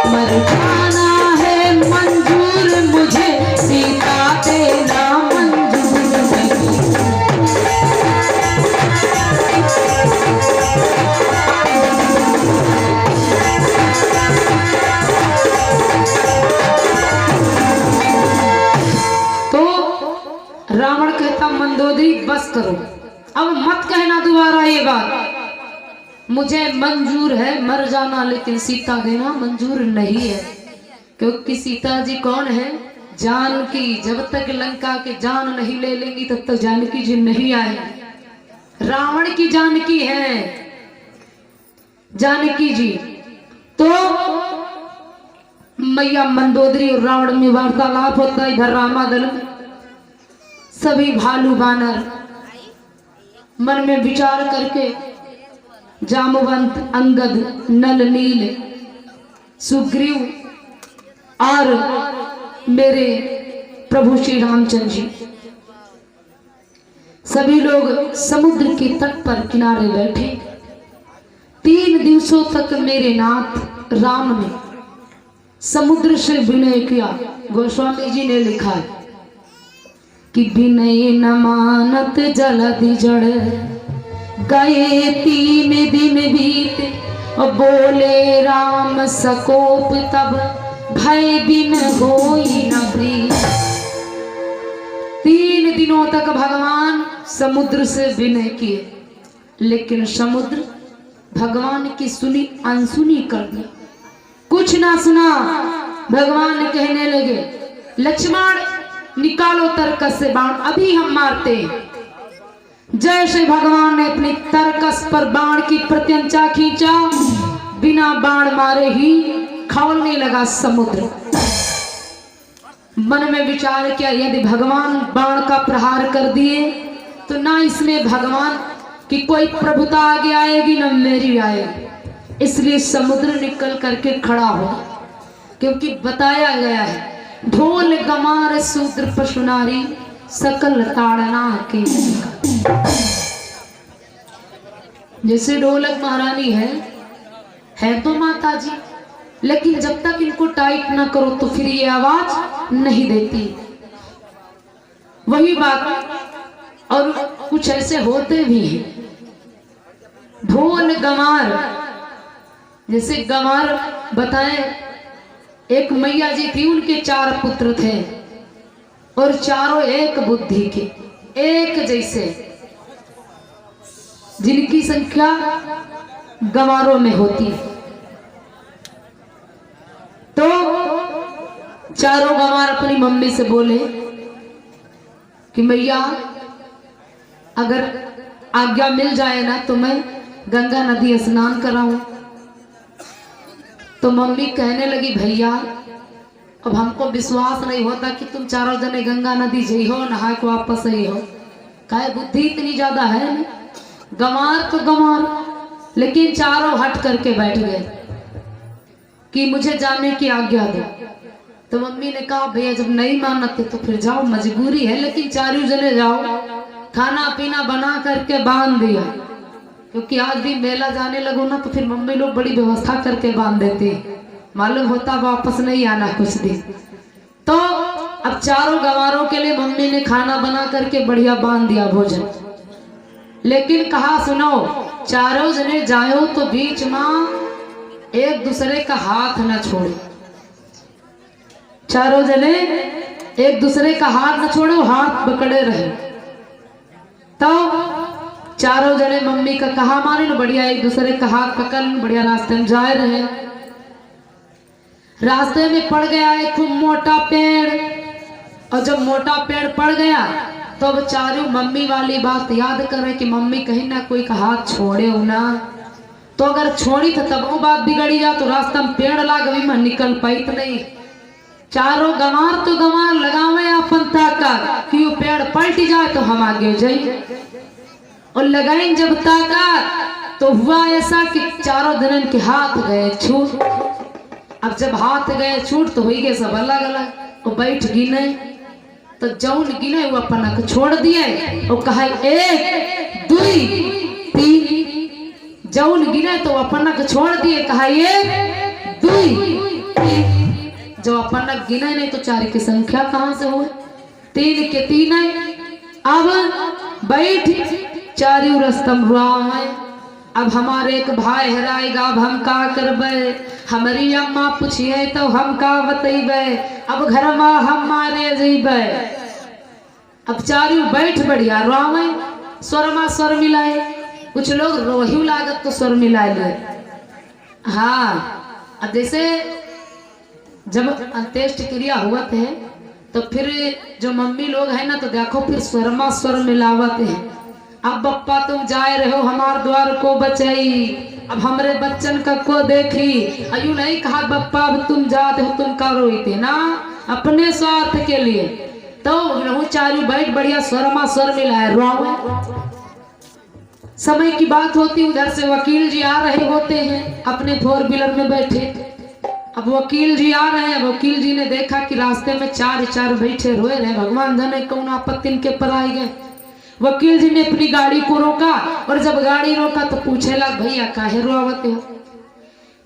मर जाना है मंजूर मुझे, सीता देना मंजूर नहीं। तो रावण कहता मंदोदरी बस करो, अब मत कहना दोबारा ये बात। मुझे मंजूर है मर जाना, लेकिन सीता देना मंजूर नहीं है। क्योंकि सीता जी कौन है? जानकी। जब तक लंका के जान नहीं ले लेंगी तब तक जानकी जी नहीं आए। रावण की जानकी है जानकी जी। तो मैया मंदोदरी और रावण में वार्तालाप होता है। इधर रामादल सभी भालू बानर मन में विचार करके जामवंत, अंगद, नल, नील, सुग्रीव और मेरे प्रभु श्री रामचंद्र जी सभी लोग समुद्र के तट पर किनारे बैठे। 3 दिवसों तक मेरे नाथ राम ने समुद्र से विनय किया। गोस्वामी जी ने लिखा है कि विनय न मानत जलधि जड़, गए 3 दिन बीते और बोले राम सकोप, तब भय बिन होई न प्रीत। 3 दिनों तक भगवान समुद्र से विनय किए, लेकिन समुद्र भगवान की सुनी अनसुनी कर दी, कुछ ना सुना। भगवान कहने लगे लक्ष्मण निकालो तरकस से बाण, अभी हम मारते हैं। जैसे भगवान ने अपनी तरकस पर बाण की प्रत्यंचा खींचा, बिना बाण मारे ही खौलने लगा समुद्र। मन में विचार किया यदि भगवान बाण का प्रहार कर दिए तो ना इसमें भगवान की कोई प्रभुता आगे आएगी ना मेरी आएगी। इसलिए समुद्र निकल करके खड़ा हो, क्योंकि बताया गया है ढोल गमार शूद्र पशु नारी, सकल ताड़ना के। जैसे ढोलक महारानी है तो माता जी, लेकिन जब तक इनको टाइट ना करो तो फिर ये आवाज नहीं देती। वही बात और कुछ ऐसे होते भी हैं। ढोल गमार, जैसे गमार बताएं, एक मैया जी थी, उनके 4 पुत्र थे और चारों एक बुद्धि के, एक जैसे, जिनकी संख्या गंवारों में होती है। तो चारों गंवार अपनी मम्मी से बोले कि मैया अगर आज्ञा मिल जाए ना तो मैं गंगा नदी स्नान कराऊं। तो मम्मी कहने लगी भैया अब हमको विश्वास नहीं होता कि तुम चारों जने गंगा नदी जई हो, नहा के वापस आई हो। काहे बुद्धि इतनी ज्यादा है नहीं? गंवार तो गंवार, लेकिन चारों हट करके बैठ गए कि मुझे जाने की आज्ञा दो। तो मम्मी ने कहा भैया जब नहीं मानते तो फिर जाओ, मजबूरी है, लेकिन चारों जने जाओ। खाना पीना बना करके बांध दिया, क्योंकि आज भी मेला जाने लगो ना तो फिर मम्मी लोग बड़ी व्यवस्था करके बांध देती, मालूम होता वापस नहीं आना कुछ दिन। तो अब चारों गंवारों के लिए मम्मी ने खाना बना करके बढ़िया बांध दिया भोजन। लेकिन कहा सुनो, चारों जने जाओ तो बीच में एक दूसरे का हाथ न छोड़ो। चारों जने एक दूसरे का हाथ न छोड़ो, हाथ पकड़े रहे। तो चारों जने मम्मी का कहा माने न बढ़िया एक दूसरे का हाथ पकड़ बढ़िया रास्ते में जा रहे। रास्ते में पड़ गया एक खूब मोटा पेड़, और जब मोटा पेड़ पड़ गया तो अब चारों मम्मी वाली बात याद करे कि मम्मी कहीं ना कोई का हाथ छोड़े हो ना, तो अगर छोड़ी तो तब वो बात बिगड़ी जा, तो रास्ता में पेड़ लाग भी मैं निकल पाई तो नहीं। चारों गंवार तो गंवार लगावे अपन ताकत कि वो पेड़ पलट जाए तो हम आगे जाए, और लगाई जब ताकत तो हुआ ऐसा कि चारों जनन के हाथ गए छूट। अब जब हाथ गए छूट तो हो गए सब अलग अलग, वो बैठ गिने तो जौन गिने वो अपना को छोड़ दिए और कहा 1 2 3 जौन गिने तो अपन को छोड़ दिए, कहा ये दुई। जो अपन गिने नहीं तो चार की संख्या कहाँ से हो, तीन के तीन है। अब बैठ चारू रस्तम रुआ, अब हमारे एक भाई हराएगा, अब हम का करबे, हमारी अम्मा पूछिए तो हम का बतेबे, अब घर में हम मारे जेबे। अब चारू बैठ बढ़िया रुआ, स्वर में स्वर मिलाए, कुछ लोग रोही लागत तो स्वर मिलाए ले। हाँ, अब जैसे जब अंत्येष्टि क्रिया हुआ थे तो फिर जो मम्मी लोग है ना तो देखो फिर स्वर में स्वर मिलावत है। अब बप्पा तुम जाए रहो हमार द्वार को बचाई, अब हमरे बच्चन का को देखी, अयू नहीं कहा बप्पा अब तुम जाते हो, तुम का रोई थे ना अपने स्वार्थ के लिए। तो चारू बैठ बढ़िया स्वर में स्वर मिलाए रो। समय की बात होती, उधर से वकील जी आ रहे होते हैं अपने फोर व्हीलर में बैठे। अब वकील जी आ रहे हैं, वकील जी ने देखा कि रास्ते में चार चार बैठे रोए रहे, भगवान जाने कौन आपत्ति इनके पर आए गए। वकील जी ने अपनी गाड़ी को रोका, और जब गाड़ी रोका तो पूछे लग भैया काहे रोवते हो।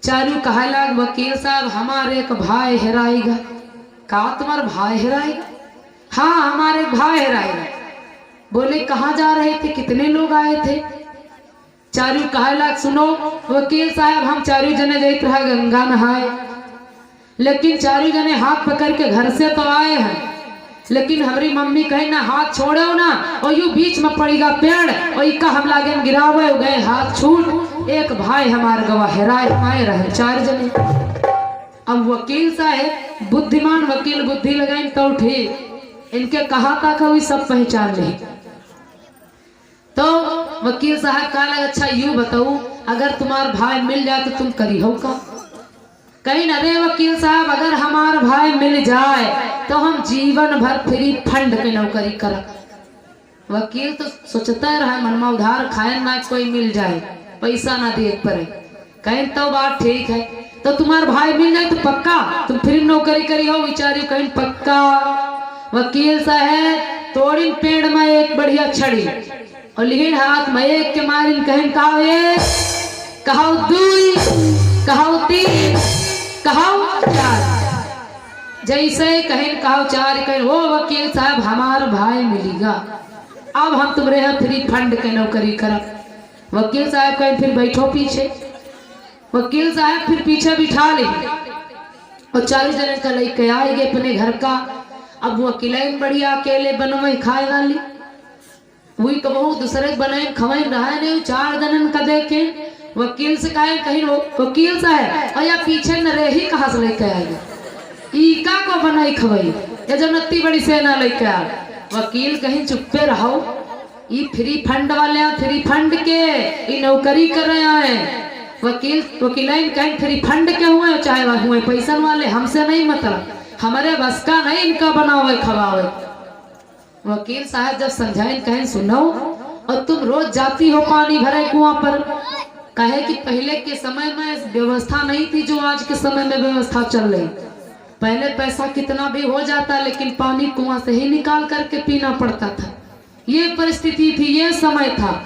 चारू कहा लग वकील साहब हमारे एक भाई हेराएगा। कहा तुम्हारा भाई हेराएगा? हाँ हमारे भाई हेराएगा। बोले कहाँ जा रहे थे, कितने लोग आए थे? चारू कहा लग सुनो वकील साहब हम चारू जने जाते रहा गंगा नहाए, लेकिन चारू जने हाथ पकड़ के घर से तो आए हैं, लेकिन हमारी मम्मी कहे ना हाथ छोड़ो ना, और यू बीच में पड़ेगा पेड़ और इका हम लागे गिरावे गए हाथ छूट, एक भाई हमारे गवा हेराए आए रहे चार जने। अब वकील साहब बुद्धिमान वकील बुद्धि लगाए तो ठीक, इनके कहा था कोई सब पहचान ले। तो वकील साहब कहा लगा अच्छा यूं बताओ अगर तुम्हारा भाई मिल जाए तो तुम करी हो का? कहीं न रे वकील साहब अगर हमारा भाई मिल जाए तो हम जीवन भर फ्री फंड के नौकरी कर। वकील तो सोचता रहा मन में उधार खाए ना कोई मिल जाए पैसा ना दे पड़े। कहीं तो बात ठीक है, तो तुम्हारा भाई मिल जाए तो पक्का तुम फ्री नौकरी करी हो? विचारी कहीं पक्का। वकील साहब तोड़ी पेड़ में एक बढ़िया छड़ी और लिहिन हाथ में एक के मारिन कहीं कहा एक, कहा दुई, कहा तीन, कहा चार। जैसे कहीं कहा चार कहीं वो वकील साहब हमारा भाई मिलेगा, अब हम तुम्हारे यहाँ फ्री फंड के नौकरी करब। वकील साहब कहीं फिर बैठो पीछे, वकील साहब फिर पीछे बिठा ले और 40 जने का लेके आएंगे अपने घर का। अब वकील बढ़िया अकेले बनवे खाए वाली वही कबहू दूसरे बनाए खवाई रहा नहीं, 4 जनन का देखे वकील से कहे कहीं वकील साहब और या पीछे न रही कहाँ से लेके आएगा, ईका को बनाई खवाई या जब नत्ती बड़ी सेना लेके आ। वकील कहीं चुप्पे रहो, ये फ्री फंड वाले फ्री फंड के ये नौकरी कर रहे हैं। वकील कहीं फ्री फंड के हुए चाहे हुए पैसा वाले, हमसे नहीं मतलब, हमारे बस का नहीं इनका बनावे खवावे। वकील साहब जब समझाए कहें सुनो और तुम रोज जाती हो पानी भरे कुआं पर, कहे कि पहले के समय में व्यवस्था नहीं थी जो आज के समय में व्यवस्था चल रही। पहले पैसा कितना भी हो जाता लेकिन पानी कुआं से ही निकाल करके पीना पड़ता था, ये परिस्थिति थी, ये समय था।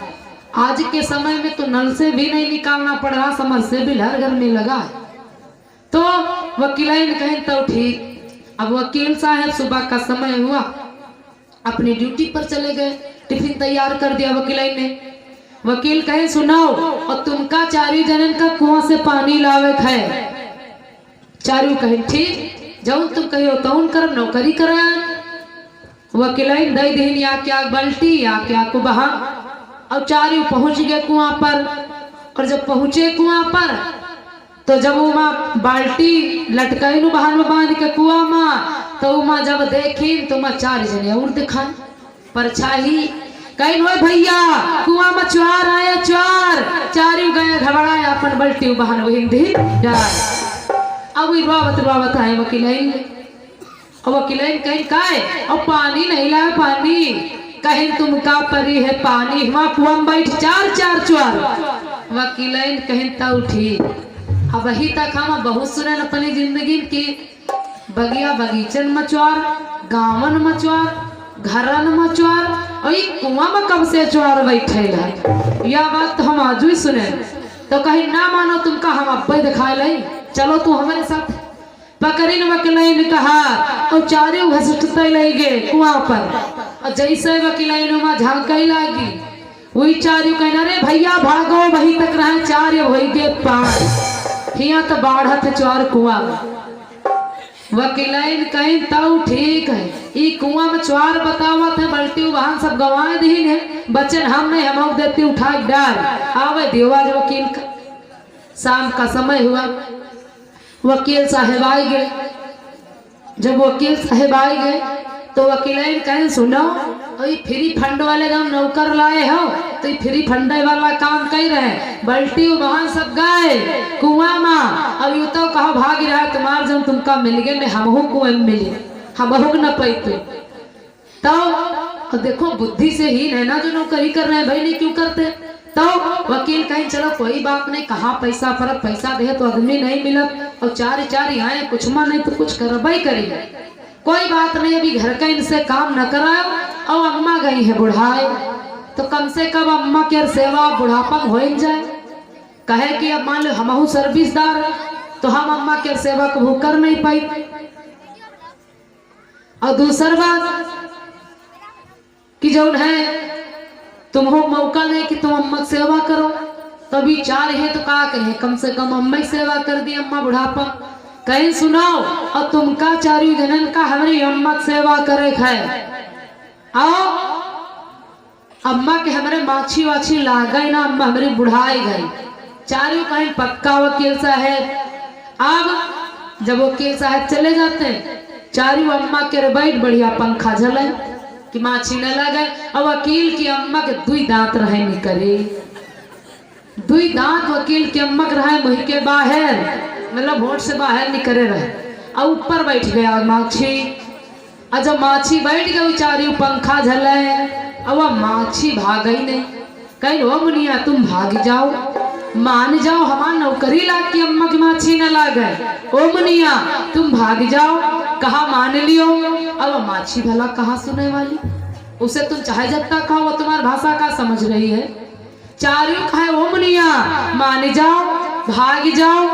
आज के समय में तो नल से भी नहीं निकालना पड़ रहा, समरसेबिल हर घर में लगा है। तो वकील कहें तो ठीक। अब वकील साहब सुबह का समय हुआ अपनी ड्यूटी पर चले गए, टिफिन तैयार कर दिया वकील ने। वकील कहे सुनाओ और तुमका 4 जनन का कुआं से पानी लावे है। चारू कहे ठीक, जौन तुम कहियो तौन कर नौकरी करा। वकील दे दीन या क्या बल्टी या क्या को बहा। और चारू पहुंच गए कुआं पर, और जब पहुंचे कुआं पर तो जब वहाँ बाल्टी लटकाई बहान में बांध के कुआं में, तो वहाँ जब देखी तो मैं 4 जने और दिखाए परछाई कहीं हो भैया कुआं में चुआर आया, चुआर। चारू गए घबराए अपन बल्टी बहान हिंदी अब रुआवत आए वकील। और वकील कहीं काए और पानी नहीं लाए, पानी कहीं तुम का परी है पानी, वहाँ कुआं में बैठ 4 चुआर। वकील कहीं तो उठी। अब वही तक हम बहुत सुने अपनी जिंदगी की बगिया बगीचन मचुआर, गांवन मचुआर, घरन मचुआर, और कुआं में कब से चुआर बैठे है, यह बात हम आज ही सुने। तो कहीं ना मानो तुमका हम अब्बे दिखाए लाई, चलो तू हमारे साथ। पकड़िन वकील कहा और चारों घसटते लगे कुआं पर। और जैसे वकील में झांकई लागी वही चारों कहना रे भैया भागो, वही तक रहे चार वही गे पार हिया तो बाढ़त चौर कुआं। वकील कहीं तो ठीक है, ई कुआं में चौर बतावत है बल्टी वहां सब गवाए दी है बचन हम नहीं हम देती उठा डाल आवे देवाज वकील का। शाम का समय हुआ, वकील साहब आए गए। जब वकील साहब आए गए तो वकील कहें सुनो फ्री फंड वाले हम नौकर लाए हो तो फ्री फंड वाला काम कर रहे बल्टी वहां सब गए कुआं में। अब यू तो कहा भाग रहा तुम्हार जब तुमका मिल गए मैं हमहू कुएं में मिले हम न पैते तो देखो बुद्धि से ही है ना जो नौकरी कर रहे हैं भाई नहीं क्यों करते। तो वकील कहीं चलो कोई बात नहीं, कहाँ पैसा फर्क पैसा दे तो आदमी नहीं मिला और चार चार यहाँ कुछ मा नहीं तो कुछ कर भाई करेगा कोई बात नहीं। अभी घर का इनसे काम न कराओ और अम्मा गई है बुढ़ाए तो कम से कम अम्मा के सेवा बुढ़ापन हो जाए। कहे कि अब मान लो हमहू सर्विसदार तो हम अम्मा के सेवा को कर नहीं पाई। और दूसरी बात कि जो है तुम हो मौका नहीं कि तुम अम्मा की सेवा करो, तभी चार है तो का कहे कम से कम अम्मा की सेवा कर दी। अम्मा बुढ़ापा कहीं सुनाओ और तुमका चारू जनन का हमारी अम्मा की सेवा करे है। आओ अम्मा के हमारे माछी वाछी ला गई ना, अम्मा हमारी बुढ़ाई गई। चारू कहीं पक्का वकील साहब। अब जब वकील साहब चले जाते हैं चारू अम्मा के बैठ बढ़िया पंखा झले कि माछी न लगे। और वकील की अम्मा के दुई दांत रहे निकले, दुई दांत वकील की अम्मा के रहे मुंह के बाहर मतलब होठ से बाहर निकले रहे और ऊपर बैठ गया माछी। और जब माछी बैठ गई चारू पंखा झले और वह माछी भाग ही नहीं। कहीं हो मुनिया तुम भाग जाओ मान जाओ हमार नौकरी लाग की अम्मा की माछी न लागे। ओ मुनिया तुम भाग जाओ कहा मान लियो। अब माछी भला कहा सुने वाली, उसे तुम चाहे जब तक कहो वो तुम्हारी भाषा का समझ रही है। चारू कहे ओ मुनिया मान जाओ भाग जाओ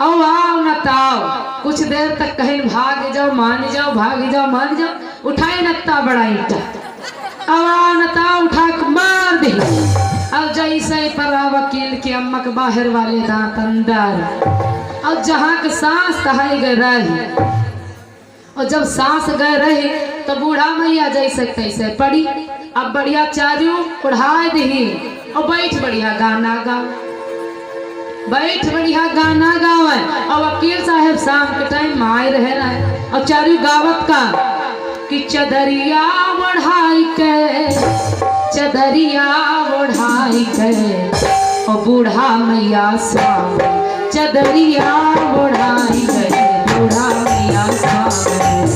और आओ न ताओ। कुछ देर तक कहीं भाग जाओ मान जाओ भाग जाओ मान जाओ उठाए नत्ता बड़ा ईटा अब नता उठा मार दे। अब जैसे पर वकील के अम्मा के बाहर वाले दांत अंदर और जहाँ के सांस तहाई गए रही। और जब सांस गए रही तो बूढ़ा मैया जैसे तैसे पड़ी। अब बढ़िया चारू उड़ाए दी और बैठ बढ़िया गाना गाओ, बैठ बढ़िया गाना गावे। और वकील साहब शाम के टाइम आए रहे और चारू गावत का कि चदरिया बढ़ाई के चदरिया बढ़ाई के और बूढ़ा मैया स्वामी चदरिया बढ़ाई के बूढ़ा मैया स्वामी।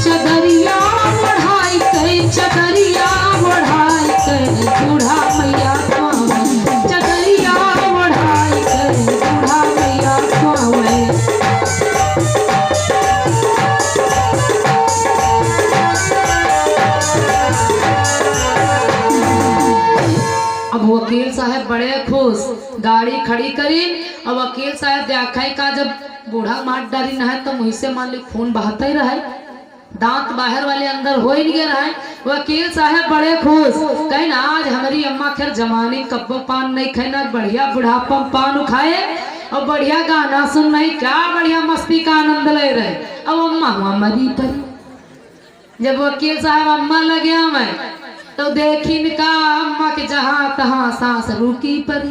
चदरिया बढ़ाई के चदरिया बढ़ाई के बूढ़ा मैया स्वामी चदरिया बढ़ाई के बूढ़ा मैया स्वामी। अब वकील साहब बड़े खुश गाड़ी खड़ी करी और वकील साहब देखा का जब बूढ़ा मार डाली न है तो मुँह से मान ली खून बहता ही रहे, दांत बाहर वाले अंदर हो ही नहीं रहे। वकील साहब बड़े खुश कहीं ना आज हमारी अम्मा खैर जमानी कब्बो पान नहीं खाना बढ़िया बुढ़ापा पान उखाए और बढ़िया गाना सुन नहीं क्या बढ़िया मस्ती का आनंद ले रहे। अब अम्मा हुआ मरी पर जब वकील साहब अम्मा लगे मैं तो देखी का अम्मा के जहाँ तहाँ सांस रुकी पड़ी।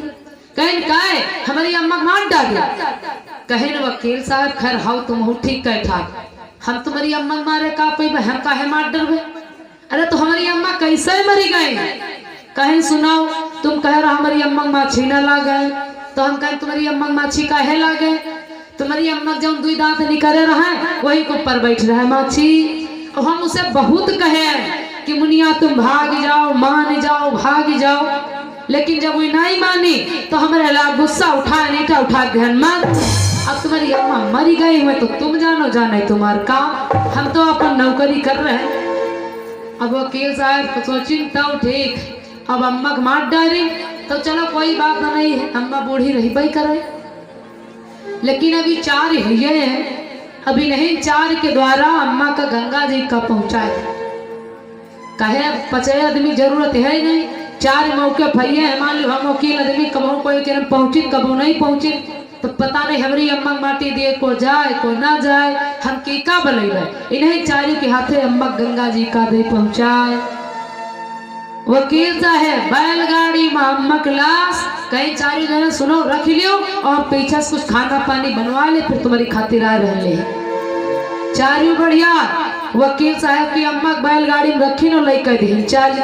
कहीं कहे हमारी अम्मा मार डाली। कहे न वकील साहब खैर हाउ तुम ठीक कह ठाक हम तुम्हारी अम्मा मारे का पे हम काहे मार डरबे। अरे तो हमारी अम्मा कैसे मरी गई। कहीं सुनाओ तुम कह रहा हमारी अम्मा माछी न लागे तो हम कहें तुम्हारी अम्मा माछी काहे लागे। तुम्हारी अम्मा जो दुई दांत निकले रहा वही को ऊपर बैठ रहा है माछी। और हम उसे बहुत कहे कि मुनिया तुम भाग जाओ मान जाओ भाग जाओ, लेकिन जब वो नहीं मानी तो हमारे गुस्सा उठा नीटा उठा ध्यान मत अब तुम्हारी अम्मा मरी गई हुए तो तुम जानो, जाने तुम्हारा काम, हम तो अपन नौकरी कर रहे हैं। अब वकील साहब सोचिन तो ठीक, अब अम्मा को मार डाली तो चलो कोई बात नहीं है, अम्मा बूढ़ी रही भाई करे, लेकिन अभी 4 हुए हैं, अभी नहीं 4 के द्वारा अम्मा का गंगा जी का पहुंचाए, कहे 50 आदमी जरूरत है नहीं, 4 मौके भैया है, मान लो हम वकील आदमी कबो कोई के पहुंची कबो नहीं पहुंची, तो पता नहीं हमारी अम्मा माटी दिए को जाए को ना जाए, हम की का बलेगा, इन्हें 4 के हाथे अम्मा गंगा जी का दे पहुंचाए। वकील साहब बैलगाड़ी में अम्मा की लाश कहीं 4 जने सुनो रख लियो और पीछे से कुछ खाना पानी बनवा ले, फिर तुम्हारी खातिर आ रहे 4 बढ़िया। वकील साहब की अम्मा बैलगाड़ी में रखी नो लेकर दी 4।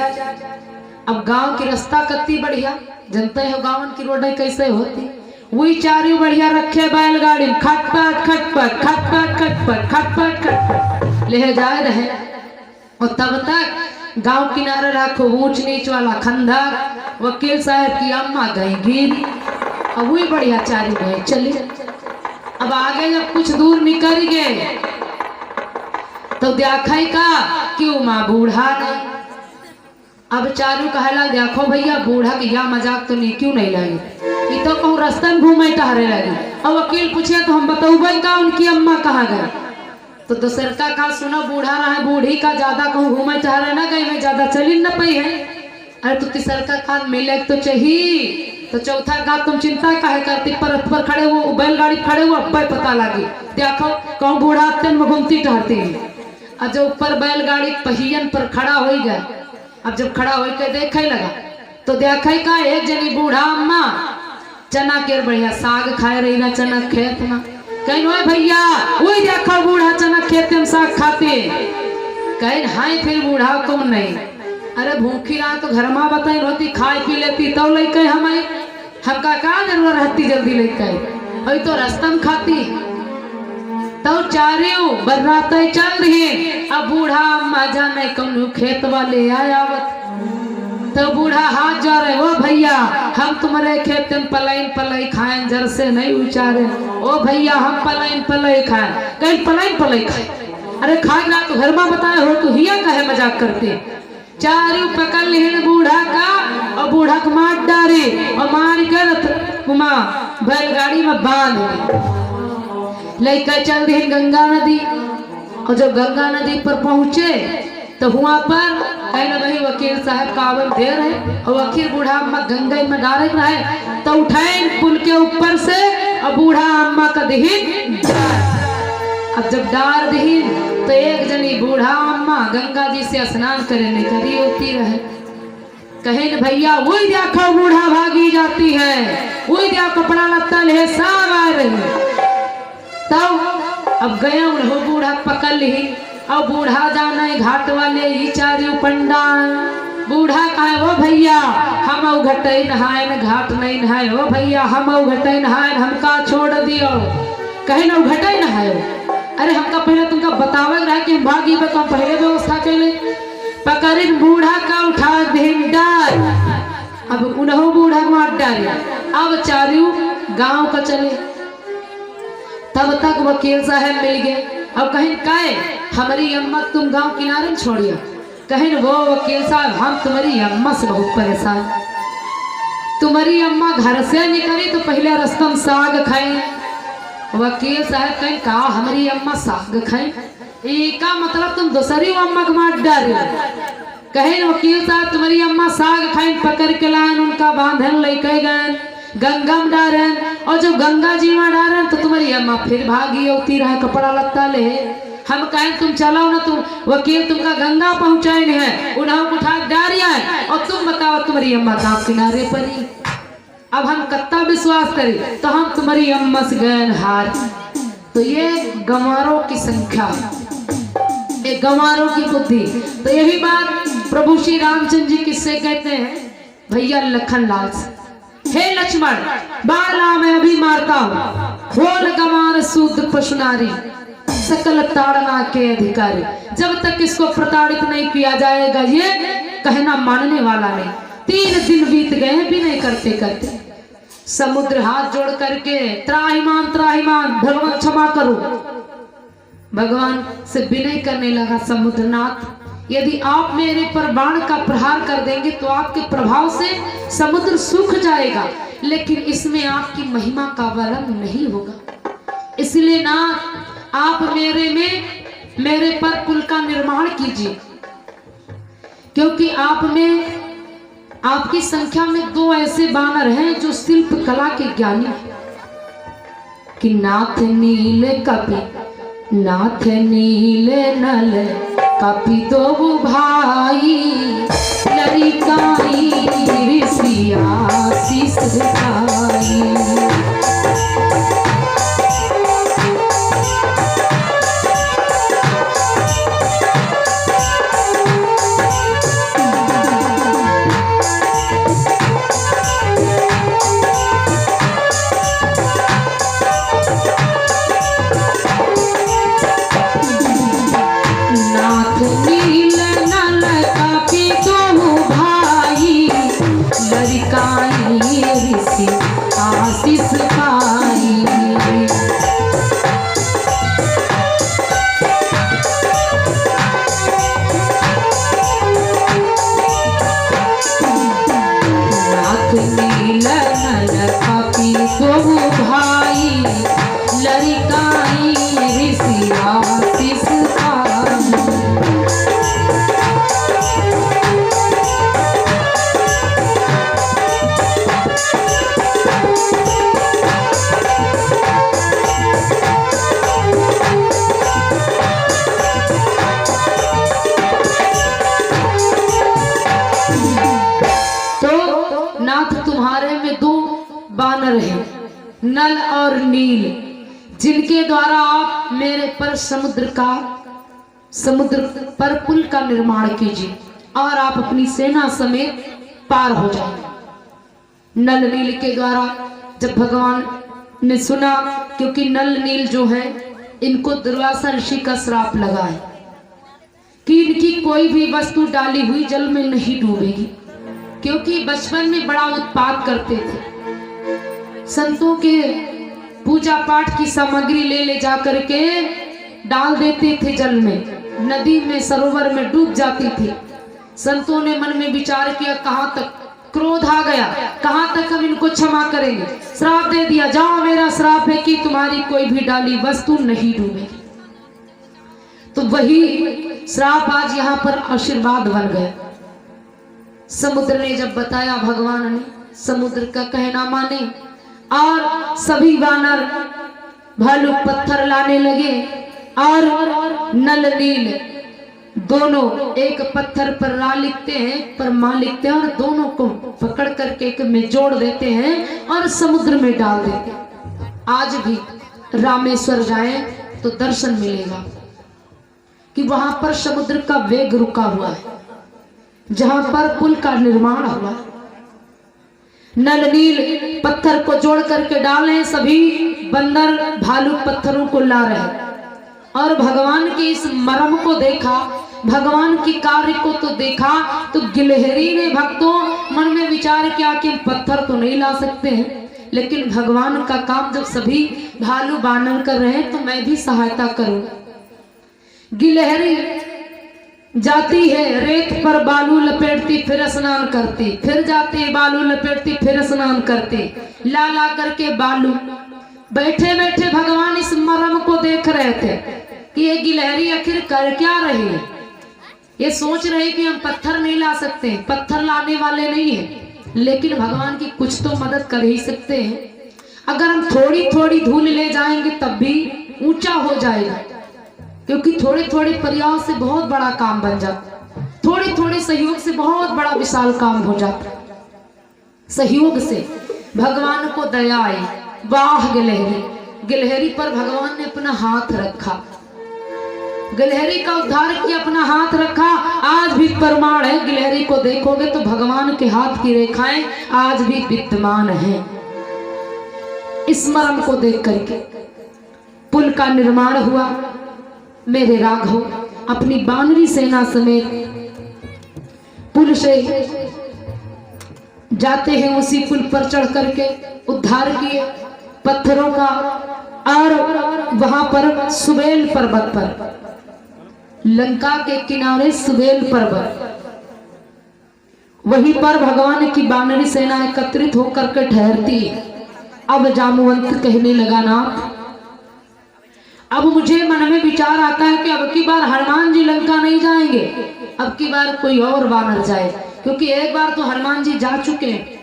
अब गांव की रास्ता कत्ती बढ़िया, जनते हो गाँव की रोड कैसे होती, वही 4 बढ़िया रखे बैलगाड़ी में, खटपट खटपट खटपट खटपट खटपट खटपट ले जाए रहे। और तब तक गांव किनारे रखो ऊंच नीच वाला खंडर, वकील साहब की अम्मा गई गिरी, अब वही बढ़िया 4 गए चले। अब आगे जब कुछ दूर निकल गए तो देखा का क्यों माँ बूढ़ा नहीं, अब 4 कहला देखो भैया बूढ़ा की या मजाक तो नहीं क्यों नहीं लगी, ये तो कहूँ रास्ते में घूमे टहरे लगी। अब वकील पूछे तो हम बताऊँ का उनकी अम्मा कहाँ गए, तो दूसर का कहा सुनो बूढ़ा रहा है, बूढ़ी का ज्यादा कहूँ घूमे टहरे ना गई, मैं ज्यादा चली न पाई है। अरे तो तीसर का कहा मिले तो चाहिए, तो चौथा का तुम चिंता काहे करती, पर खड़े हो बैलगाड़ी खड़े हो अब पता लगी, देखो कहूँ बूढ़ा तेन में घूमती टहरती है। अब जो ऊपर बैलगाड़ी पहियन पर खड़ा हो गया, अब जब खड़ा हो के देखे लगा तो देखे का एक जनी बूढ़ा अम्मा चना के बढ़िया साग खाए रही ना चना खेत में, कहीं भैया वही देखो बूढ़ा चना खेत में साग खाते, कहीं हाय फिर बूढ़ा कौन नहीं, अरे भूखी रहा तो घर में बताई होती खाई पी लेती तब लेके हमका का जरूरत रहती जल्दी लेके, अभी तो रास्ता में खाती। तब 4 बर्राते चल रही, अब बूढ़ा अम्मा जाने कौन खेत वाले आयावत, तो बूढ़ा हाथ जा रहे, ओ भैया हम तुम्हारे खेत में पलाइन पलाई खाएं जर से नहीं उचारे, ओ भैया हम पलाइन पलाई खाएं, कहीं पलाइन पलाई खाए, अरे खाए ना तो घर में बताए हो तो हिया कहे मजाक करते। 4 पकड़ लिए बूढ़ा का और बूढ़ा को मार डारे और मार कर बैलगाड़ी में बांध लेकर चल रही गंगा नदी। और जब गंगा नदी पर पहुंचे तो वहाँ पर कहना भाई वकील साहब कावन दे रहे और वकील बूढ़ा अम्मा गंगा में डाले रहे, तो उठाए पुल के ऊपर से और बूढ़ा अम्मा का दहीन। अब जब डार दहीन तो एक जनी बूढ़ा अम्मा गंगा जी से स्नान करने करी होती रहे, कहे न भैया वही देखो बूढ़ा भागी जाती है, वही देखो कपड़ा लत्ता ले सब आ रही। तब अब गया हो बूढ़ा पकड़ ली, अब बूढ़ा जाना है घाट वाले ही 4 पंडा, बूढ़ा कहे वो भैया हम घटे नहाए न घाट नहीं नहाए, वो भैया हम घटे नहाए हमका छोड़ दियो, कहे न घटे नहाए, अरे हमका पहले तुमका बतावे रहा कि हम भागी तो हम पहले व्यवस्था कैले, पकड़ बूढ़ा का उठा दे डाल, अब उन्हों बूढ़ा मार डाले। अब 4 गांव का चले, तब तक वकील साहब मिल गए। अब कहीं काहे हमारी अम्मा तुम गांव किनारे छोड़िया, कहीं वो वकील साहब हम तुम्हारी अम्मा से बहुत परेशान, तुम्हारी अम्मा घर से निकली तो पहले रास्ता में साग खाए। वकील साहब कहीं कहा हमारी अम्मा साग खाए, का मतलब तुम दूसरी अम्मा को मार डाल, कहीं वकील साहब तुम्हारी अम्मा साग खाए पकड़ के लाए, उनका बांधन लेके गए गंगा में डारन, और जब गंगा जी में डारन तो तुम्हारी अम्मा फिर भागी होती रहे कपड़ा लत्ता ले, हम कहें तुम चलाओ ना, तुम वकील तुमका गंगा पहुंचाए है, उन्हें उठा डारिया है और तुम बताओ तुम्हारी अम्मा गांव किनारे पर ही। अब हम कत्ता विश्वास करें, तो हम तुम्हारी अम्मा से गए हार। तो ये गंवारों की संख्या, ये गंवारों की बुद्धि। तो यही बात प्रभु श्री रामचंद्र जी किससे कहते हैं, भैया लखन लाल से, हे लक्ष्मण बाला मैं अभी मारता हूँ, खोल गंवार शुद्ध पशुनारी सकल ताड़ना के अधिकारी। जब तक इसको प्रताड़ित नहीं किया जाएगा ये कहना मानने वाला नहीं। 3 दिन बीत गए भी नहीं करते करते, समुद्र हाथ जोड़ करके त्राहिमाम त्राहिमाम भगवान क्षमा करो, भगवान से विनय करने लगा। समुद्रनाथ, यदि आप मेरे पर बाण का प्रहार कर देंगे तो आपके प्रभाव से समुद्र सूख जाएगा, लेकिन इसमें आपकी महिमा का वर्णन नहीं होगा। इसलिए ना आप मेरे पर पुल का निर्माण कीजिए, क्योंकि आप में आपकी संख्या में 2 ऐसे बानर हैं जो शिल्प कला के ज्ञानी हैं कि नाथ नील कपि, नाथ नील नल कपि दो भाई, लड़िकाई ऋषिया शीस झुकाई। आशीष पाई। नाथ नील नल कपि दो भाई, लड़िकाई ऋषि आशीष पाई। तुम्हारे में 2 बानर हैं, नल और नील, जिनके द्वारा आप मेरे पर समुद्र पर पुल का निर्माण कीजिए और आप अपनी सेना समेत पार हो जाए। नल नील के द्वारा जब भगवान ने सुना, क्योंकि नल नील जो है इनको दुर्वासा ऋषि का श्राप लगा है कि इनकी कोई भी वस्तु डाली हुई जल में नहीं डूबेगी, क्योंकि बचपन में बड़ा उत्पात करते थे। संतों के पूजा पाठ की सामग्री ले जा करके डाल देते थे जल में, नदी में सरोवर में डूब जाती थी। संतों ने मन में विचार किया, कहाँ तक क्रोध आ गया, कहाँ तक हम इनको क्षमा करेंगे। श्राप दे दिया, जाओ मेरा श्राप है कि तुम्हारी कोई भी डाली वस्तु नहीं डूबेगी। तो वही श्राप आज यहाँ पर आशीर्वाद बन गया। समुद्र ने जब बताया, भगवान ने समुद्र का कहना माने और सभी वानर भालू पत्थर लाने लगे और नल नील दोनों एक पत्थर पर रा लिखते हैं, पर मां लिखते हैं, और दोनों को पकड़ करके एक में जोड़ देते हैं और समुद्र में डाल देते हैं। आज भी रामेश्वर जाएं तो दर्शन मिलेगा कि वहां पर समुद्र का वेग रुका हुआ है, जहां पर पुल का निर्माण हुआ। नल नील पत्थर को जोड़ करके डाले, सभी बंदर भालू पत्थरों को ला रहे और भगवान के इस मर्म को देखा, भगवान की कार्य को तो देखा, तो गिलहरी ने भक्तों मन में विचार किया कि हम पत्थर तो नहीं ला सकते हैं, लेकिन भगवान का काम जब सभी भालू बानर कर रहे हैं तो मैं भी सहायता करूं। गिलहरी जाती है रेत पर बालू लपेटती, फिर स्नान करती, फिर जाती है बालू लपेटती, फिर स्नान करती, ला ला करके बालू। बैठे बैठे भगवान इस मर्म को देख रहे थे कि ये गिलहरी आखिर कर क्या रही है। ये सोच रहे कि हम पत्थर नहीं ला सकते, पत्थर लाने वाले नहीं हैं, लेकिन भगवान की कुछ तो मदद कर ही सकते हैं। अगर हम थोड़ी थोड़ी धूल ले जाएंगे तब भी ऊंचा हो जाएगा, क्योंकि थोड़े थोड़े प्रयास से बहुत बड़ा काम बन जाता, थोड़े थोड़े सहयोग से बहुत बड़ा विशाल काम हो जाता। सहयोग से भगवान को दया आई, वाह गिलहरी, गिलहरी पर भगवान ने अपना हाथ रखा, गिलहरी का उद्धार किया, अपना हाथ रखा। आज भी प्रमाण है, गिलहरी को देखोगे तो भगवान के हाथ की रेखाएं आज भी विद्यमान हैं। इस मर्म को देख करके पुल का निर्माण हुआ। मेरे राघव अपनी बानरी सेना समेत पुल से जाते हैं, उसी पुल पर चढ़ करके उद्धार किए पत्थरों का। और वहां पर सुबेल पर्वत पर, लंका के किनारे सुबेल पर्वत, वहीं पर भगवान की वानरी सेना एकत्रित होकर के ठहरती है। अब जामवंत कहने लगा, नाथ अब मुझे मन में विचार आता है कि अब की बार हनुमान जी लंका नहीं जाएंगे, अब की बार कोई और वानर जाए, क्योंकि एक बार तो हनुमान जी जा चुके हैं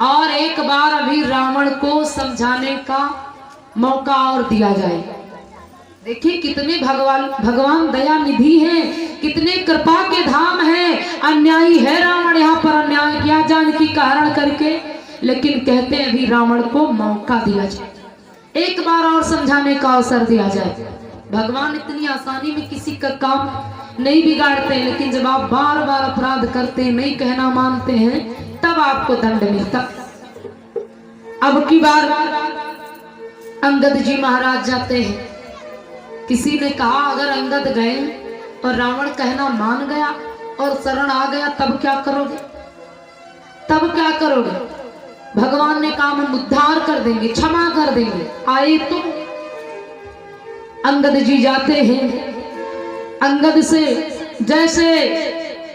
और एक बार अभी रावण को समझाने का मौका और दिया जाए। देखिए कितने भगवान दया निधि हैं, कितने कृपा के धाम हैं। अन्यायी है रावण, यहाँ पर अन्याय किया जानकी का हरण करके, लेकिन कहते हैं अभी रावण को मौका दिया जाए, एक बार और समझाने का अवसर दिया जाए। भगवान इतनी आसानी में किसी का काम नहीं बिगाड़ते, लेकिन जब आप बार बार अपराध करते हैं, नहीं कहना मानते हैं, तब आपको दंड मिलता। अब की बार अंगद जी महाराज जाते हैं। किसी ने कहा अगर अंगद गए और रावण कहना मान गया और शरण आ गया, तब क्या करोगे? तब क्या करोगे? भगवान ने कहा हम उद्धार कर देंगे, क्षमा कर देंगे। आए तो अंगद जी जाते हैं। अंगद से जैसे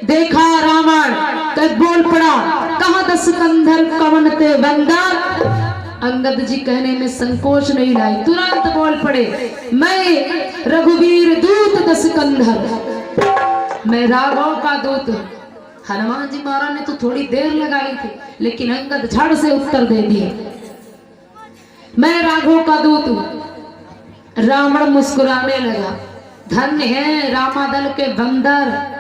देखा रावण तो बोल पड़ा, कहां दस कंधर कवन ते बंदर। अंगद जी कहने में संकोच नहीं लाई, तुरंत बोल पड़े, मैं रघुवीर दूत दस कंधर, मैं राघव का दूत। हनुमान जी महाराज ने तो थोड़ी देर लगाई थी, लेकिन अंगद झड़ से उत्तर दे दिए, मैं राघव का दूत हूं। रावण मुस्कुराने लगा, धन्य है रामादल के बंदर,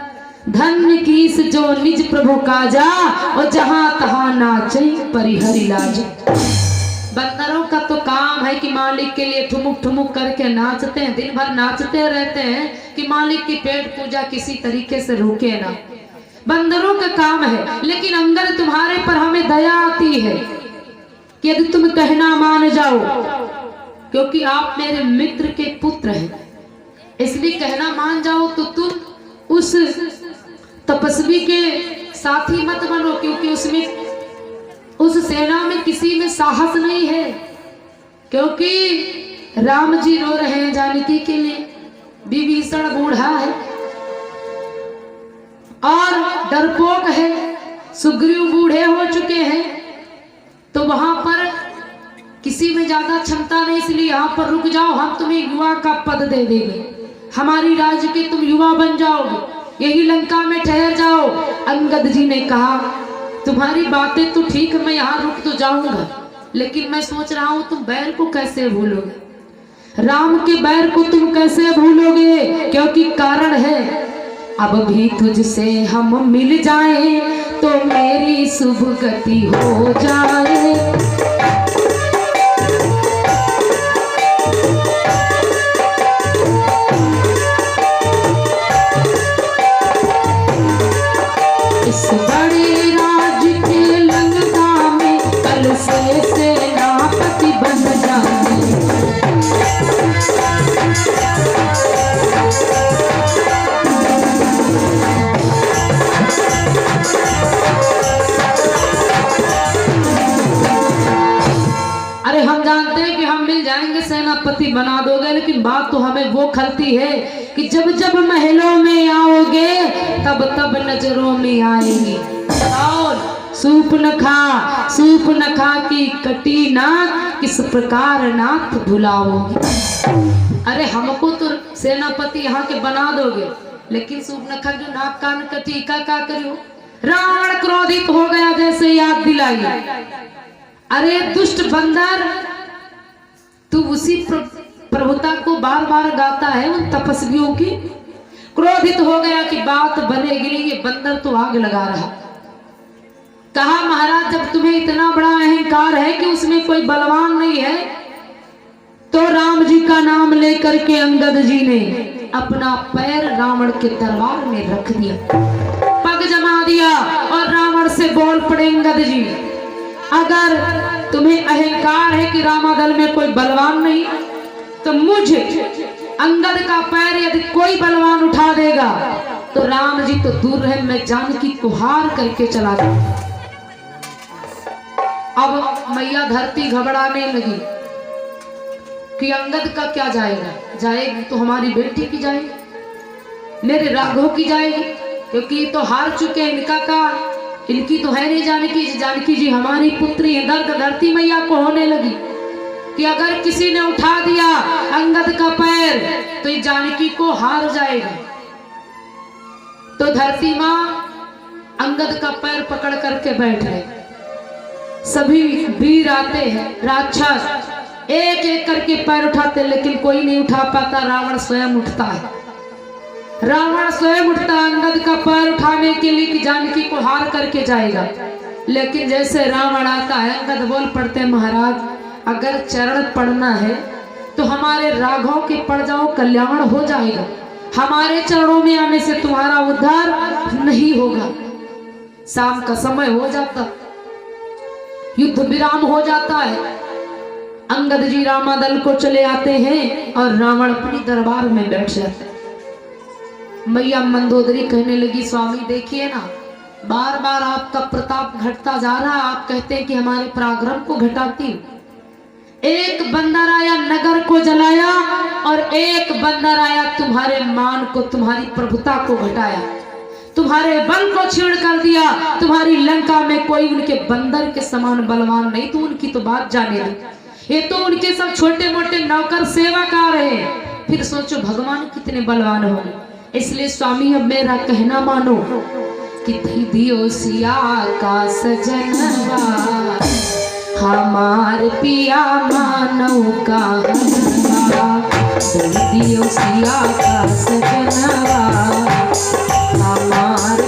धन्य कीस जो निज प्रभु काजा, और जहां तहां नाचे परिहरि लाज। बंदरों का तो काम है कि मालिक के लिए ठुमुक ठुमुक करके नाचते हैं, दिन भर नाचते रहते हैं कि मालिक की पेट पूजा किसी तरीके से रुके ना, बंदरों का काम है। लेकिन अंगद तुम्हारे पर हमें दया आती है कि यदि तुम कहना मान जाओ, क्योंकि आप मेरे मित्र के पुत्र हैं, इसलिए कहना मान जाओ तो तुम उस तपस्वी के साथी मत बनो, क्योंकि उसमें उस सेना में किसी में साहस नहीं है, क्योंकि राम जी रो रहे हैं जानकी के लिए, विभीषण बूढ़ा है और डरपोक है, सुग्रीव बूढ़े हो चुके हैं, तो वहां पर किसी में ज्यादा क्षमता नहीं, इसलिए यहाँ पर रुक जाओ, हम तुम्हें युवा का पद दे देंगे, हमारी राज्य के तुम युवा बन जाओगे, यही लंका में ठहर जाओ। अंगद जी ने कहा तुम्हारी बातें तो ठीक, मैं यहाँ रुक तो जाऊंगा, लेकिन मैं सोच रहा हूं तुम बैर को कैसे भूलोगे, राम के बैर को तुम कैसे भूलोगे, क्योंकि कारण है अब भी तुझसे हम मिल जाएं तो मेरी शुभ गति हो जाए। इस बड़े राज के लंका में कल से सेनापति बन जाए। अरे हम जानते हैं कि हम मिल जाएंगे, सेनापति बना दोगे, लेकिन बात तो हमें वो खलती है कि जब जब महलों में आओगे तब तब नजरों में आएंगी। और सूपनखा की कटी नाक किस प्रकार नाथ भुलाओगे। अरे हमको तो सेनापति यहाँ के बना दोगे, लेकिन सूपनखा जो नाक कान कटी का करियो। रावण क्रोधित हो गया जैसे याद दिलाई, अरे दुष्ट बंदर, तू उसी प्रभुता को बार बार गाता है उन तपस्वियों की। क्रोधित हो गया कि बात बनेगी नहीं, ये बंदर तो आग लगा रहा। कहा महाराज जब तुम्हें इतना बड़ा अहंकार है कि उसमें कोई बलवान नहीं है, तो राम जी का नाम लेकर के अंगद जी ने अपना पैर रावण के दरबार में रख दिया, पग जमा दिया और रावण से बोल पड़े, अंगद जी अगर तुम्हें अहंकार है कि रामादल में कोई बलवान नहीं, तो मुझे अंगद का पैर यदि कोई बलवान उठा देगा तो राम जी तो दूर रहे, मैं जानकी को हार करके चला जाऊंगा। अब मैया धरती घबराने लगी कि अंगद का क्या जाएगा, जाएगी तो हमारी बेटी की जाएगी, मेरे राघव की जाएगी, क्योंकि तो हार चुके हैं, इनका का इनकी तो है नहीं जानकी जी, जानकी जी हमारी पुत्री है। दर्द धरती मैया को होने लगी कि अगर किसी ने उठा दिया अंगद का पैर तो ये जानकी को हार जाएगा। तो धरती माँ अंगद का पैर पकड़ करके बैठ गए। सभी वीर आते हैं, राक्षस एक एक करके पैर उठाते, लेकिन कोई नहीं उठा पाता। रावण स्वयं उठता है, रावण स्वयं उठता अंगद का पैर उठाने के लिए कि जानकी को हार करके जाएगा। लेकिन जैसे रावण आता है, अंगद बोल पड़ते महाराज अगर चरण पड़ना है तो हमारे राघव के पड़ जाओ, कल्याण हो जाएगा, हमारे चरणों में आने से तुम्हारा उद्धार नहीं होगा। शाम का समय हो जाता, युद्ध विराम हो जाता है। अंगद जी रामादल को चले आते हैं और रावण अपनी दरबार में बैठ जाते हैं। मैया मंदोदरी कहने लगी स्वामी देखिए ना, बार बार आपका प्रताप घटता जा रहा, आप कहते हैं कि हमारे पराक्रम को घटाती हूं। एक बंदर आया नगर को जलाया और एक बंदर आया तुम्हारे मान को, तुम्हारी प्रभुता को घटाया, तुम्हारे बल को छीण कर दिया। तुम्हारी लंका में कोई उनके बंदर के समान बलवान नहीं, तो उनकी तो बात जाने दी, ये तो उनके सब छोटे मोटे नौकर सेवक आ रहे हैं, फिर सोचो भगवान कितने बलवान होंगे। इसलिए स्वामी अब मेरा कहना मानो कि दियो सिया का सजनवा हमार पिया मानव का दियो सिया का सजनवा हमार